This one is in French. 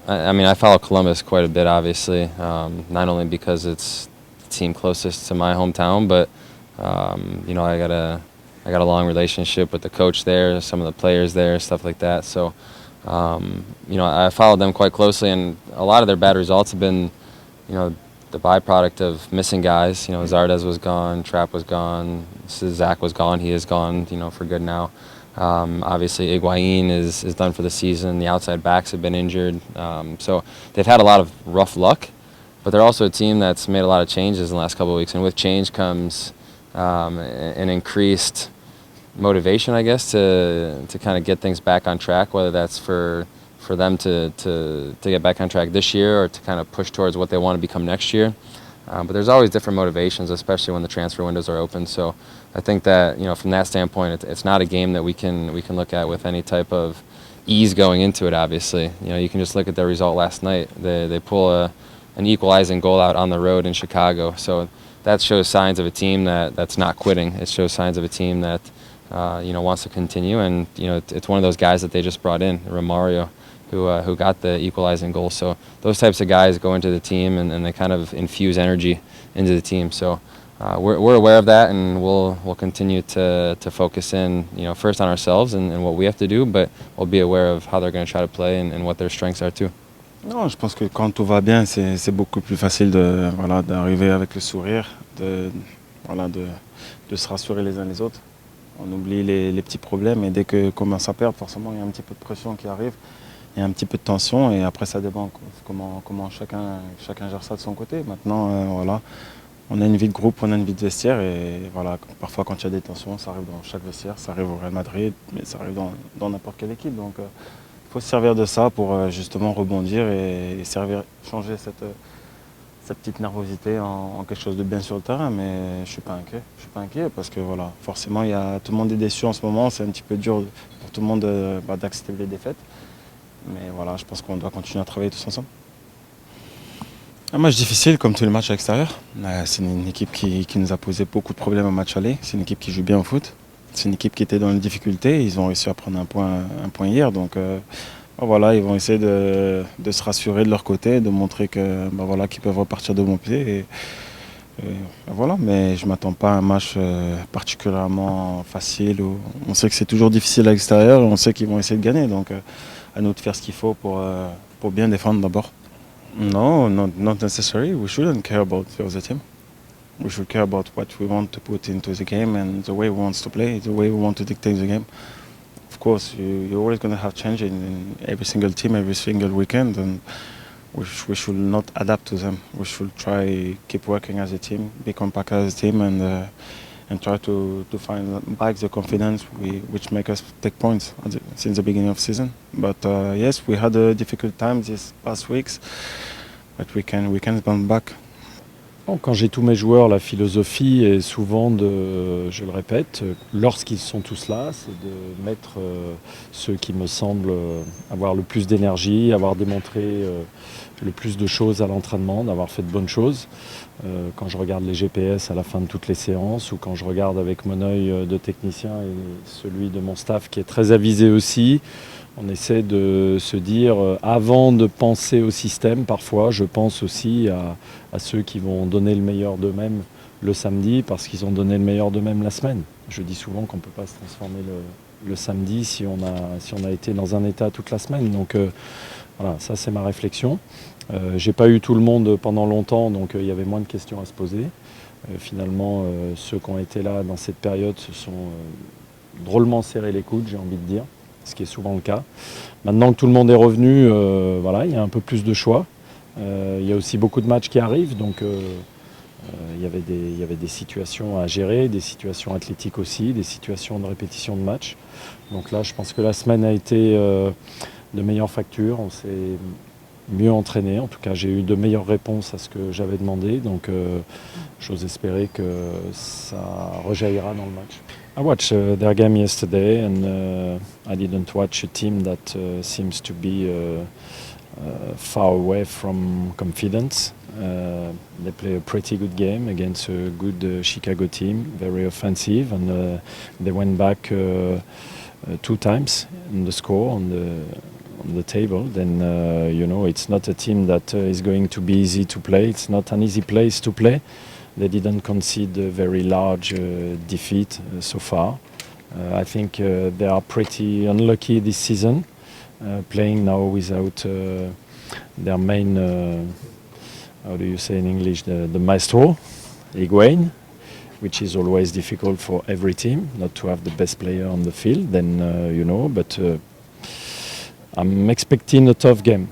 I mean, I follow Columbus quite a bit, obviously, not only because it's the team closest to my hometown, but you know, I got a long relationship with the coach there, some of the players there, stuff like that. So, you know, I followed them quite closely, and a lot of their bad results have been, you know, the byproduct of missing guys. You know, Zardes was gone, Trapp was gone, Zach was gone. He is gone, you know, for good now. Obviously, Higuain is done for the season. The outside backs have been injured. So they've had a lot of rough luck, but they're also a team that's made a lot of changes in the last couple of weeks. And with change comes an increased motivation, I guess, to kind of get things back on track, whether that's for them to get back on track this year or to kind of push towards what they want to become next year. But there's always different motivations, especially when the transfer windows are open. So I think that, you know, from that standpoint, it's not a game that we can look at with any type of ease going into it. Obviously, you know, you can just look at their result last night. They pull an equalizing goal out on the road in Chicago. So that shows signs of a team that's not quitting. It shows signs of a team that you know, wants to continue. And you know, it's one of those guys that they just brought in, Romario, who got the equalizing goal. So those types of guys go into the team and they kind of infuse energy into the team. So we're aware of that, and we'll continue to focus in, you know, first on ourselves and what we have to do, but we'll be aware of how they're going to try to play and what their strengths are too. Non, je pense que quand tout va bien, c'est beaucoup plus facile de voilà d'arriver avec le sourire, de se rassurer les uns les autres. On oublie les petits problèmes, et dès qu'on commence à perdre, forcément il y a un petit peu de pression qui arrive. Il y a un petit peu de tension, et après ça dépend comment chacun gère ça de son côté. Maintenant, voilà, on a une vie de groupe, on a une vie de vestiaire, et voilà, parfois quand il y a des tensions, ça arrive dans chaque vestiaire, ça arrive au Real Madrid, mais ça arrive dans n'importe quelle équipe. Donc il faut se servir de ça pour justement rebondir et changer cette petite nervosité en quelque chose de bien sur le terrain. Mais je suis pas inquiet parce que voilà, forcément tout le monde est déçu en ce moment, c'est un petit peu dur pour tout le monde d'accepter les défaites. Mais voilà, je pense qu'on doit continuer à travailler tous ensemble. Un match difficile comme tous les matchs à l'extérieur. C'est une équipe qui nous a posé beaucoup de problèmes au match aller. C'est une équipe qui joue bien au foot. C'est une équipe qui était dans les difficultés. Ils ont réussi à prendre un point hier. Donc voilà, ils vont essayer de se rassurer de leur côté, de montrer que voilà, qu'ils peuvent repartir de bon pied. Et voilà, mais je ne m'attends pas à un match particulièrement facile. On sait que c'est toujours difficile à l'extérieur et on sait qu'ils vont essayer de gagner. Donc à nous de faire ce qu'il faut pour bien défendre d'abord. No, not necessary. We shouldn't care about the other team. We should care about what we want to put into the game and the way we want to play, the way we want to dictate the game. Of course, you're always going to have change in every single team, every single weekend, and we should not adapt to them. We should try keep working as a team, be compact as a team, and try to find back the confidence which make us take points since the beginning of the season. But yes, we had a difficult time these past weeks, but we can bounce back. Quand j'ai tous mes joueurs, la philosophie est souvent je le répète, lorsqu'ils sont tous là, c'est de mettre ceux qui me semblent avoir le plus d'énergie, avoir démontré le plus de choses à l'entraînement, d'avoir fait de bonnes choses. Quand je regarde les GPS à la fin de toutes les séances, ou quand je regarde avec mon œil de technicien et celui de mon staff qui est très avisé aussi, on essaie de se dire, avant de penser au système, parfois, je pense aussi à ceux qui vont donner le meilleur d'eux-mêmes le samedi, parce qu'ils ont donné le meilleur d'eux-mêmes la semaine. Je dis souvent qu'on ne peut pas se transformer le samedi si on a été dans un état toute la semaine. Donc voilà, ça c'est ma réflexion. J'ai pas eu tout le monde pendant longtemps, donc il y avait moins de questions à se poser. Finalement, ceux qui ont été là dans cette période se sont drôlement serré les coudes, j'ai envie de dire, ce qui est souvent le cas. Maintenant que tout le monde est revenu, voilà, il y a un peu plus de choix. Il y a aussi beaucoup de matchs qui arrivent, donc il y avait des situations à gérer, des situations athlétiques aussi, des situations de répétition de matchs. Donc là, je pense que la semaine a été de meilleure facture, on s'est mieux entraîné. En tout cas, j'ai eu de meilleures réponses à ce que j'avais demandé, donc j'ose espérer que ça rejaillira dans le match. I watched their game yesterday, and I didn't watch a team that seems to be far away from confidence. They play a pretty good game against a good Chicago team, very offensive, and they went back 2 times in the score on the table, then it's not a team that is going to be easy to play. It's not an easy place to play. They didn't concede a very large defeat so far. I think they are pretty unlucky this season, playing now without their main, how do you say in English, the maestro, Higuain, which is always difficult for every team, not to have the best player on the field. Then, but I'm expecting a tough game.